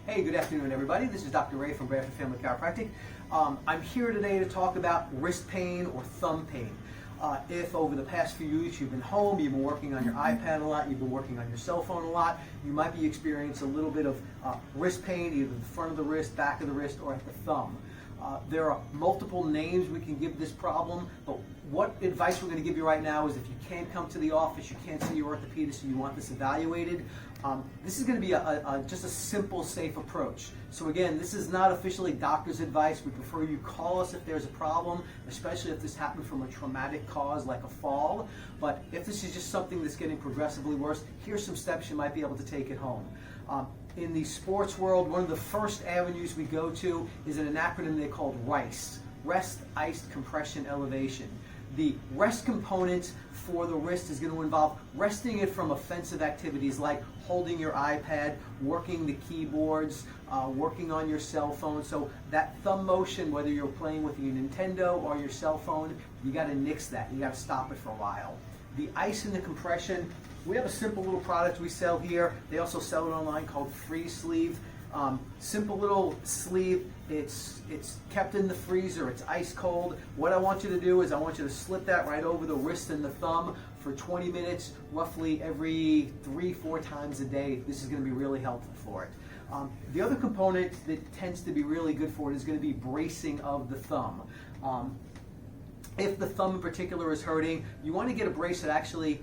Hey, good afternoon, everybody. This is Dr. Ray from Bradford Family Chiropractic. I'm here today to talk about wrist pain or thumb pain. If over the past few weeks you've been home, you've been working on your iPad a lot, you've been working on your cell phone a lot, you might be experiencing a little bit of wrist pain, either the front of the wrist, back of the wrist, or at the thumb. There are multiple names we can give this problem, but what advice we're going to give you right now is if you can't come to the office, you can't see your orthopedist, and you want this evaluated, this is going to be just a simple, safe approach. So again, this is not officially doctor's advice. We prefer you call us if there's a problem, especially if this happened from a traumatic cause like a fall. But if this is just something that's getting progressively worse, here's some steps you might be able to take at home. In the sports world, one of the first avenues we go to is an acronym they called RICE, Rest, Iced, Compression, Elevation. The rest component for the wrist is going to involve resting it from offensive activities like holding your iPad, working the keyboards, working on your cell phone. So that thumb motion, whether you're playing with your Nintendo or your cell phone, you got to nix that. You got to stop it for a while. The ice and the compression, we have a simple little product we sell here. They also sell it online called Free Sleeve. Simple little sleeve. It's kept in the freezer. It's ice cold. What I want you to do is I want you to slip that right over the wrist and the thumb for 20 minutes, roughly every 3-4 times a day. This is going to be really helpful for it. The other component that tends to be really good for it is going to be bracing of the thumb. If the thumb in particular is hurting, you want to get a brace that actually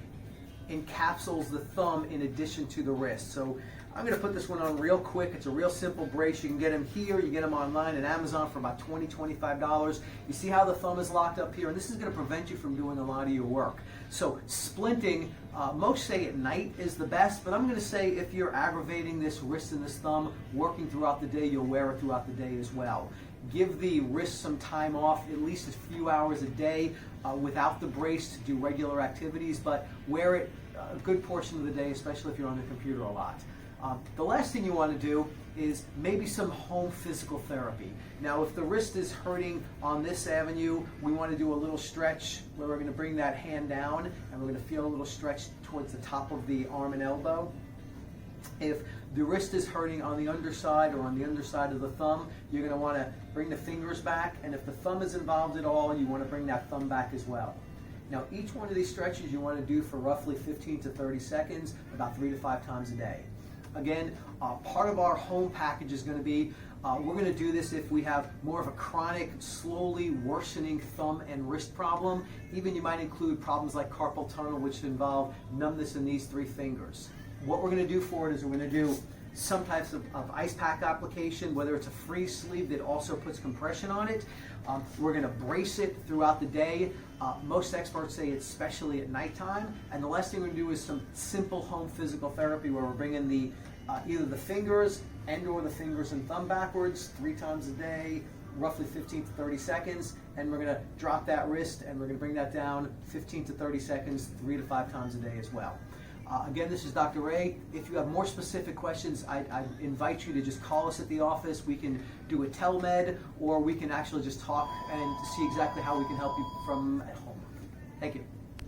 encapsulates the thumb in addition to the wrist. So I'm going to put this one on real quick. It's a real simple brace. You can get them here. You get them online at Amazon for about $20, $25. You see how the thumb is locked up here, and this is going to prevent you from doing a lot of your work. So splinting, most say at night is the best, but I'm going to say if you're aggravating this wrist and this thumb working throughout the day, you'll wear it throughout the day as well. Give the wrist some time off, at least a few hours a day without the brace to do regular activities, but wear it a good portion of the day, especially if you're on the computer a lot. The last thing you want to do is maybe some home physical therapy. Now, if the wrist is hurting on this avenue, we want to do a little stretch where we're going to bring that hand down and we're going to feel a little stretch towards the top of the arm and elbow. If the wrist is hurting on the underside or on the underside of the thumb, you're going to want to bring the fingers back, and if the thumb is involved at all, you want to bring that thumb back as well. Now, each one of these stretches you want to do for roughly 15 to 30 seconds, about 3 to 5 times a day. Again, part of our home package is going to be, we're going to do this if we have more of a chronic, slowly worsening thumb and wrist problem. Even you might include problems like carpal tunnel, which involve numbness in these 3 fingers. What we're going to do for it is we're going to do some types of ice pack application, whether it's a free sleeve that also puts compression on it. We're going to brace it throughout the day. Most experts say it's especially at nighttime. And the last thing we're going to do is some simple home physical therapy where we're bringing the either the fingers or the fingers and thumb backwards 3 times a day, roughly 15 to 30 seconds. And we're going to drop that wrist and we're going to bring that down 15 to 30 seconds, 3 to 5 times a day as well. Again, this is Dr. Ray. If you have more specific questions, I invite you to just call us at the office. We can do a telemed, or we can actually just talk and see exactly how we can help you from at home. Thank you.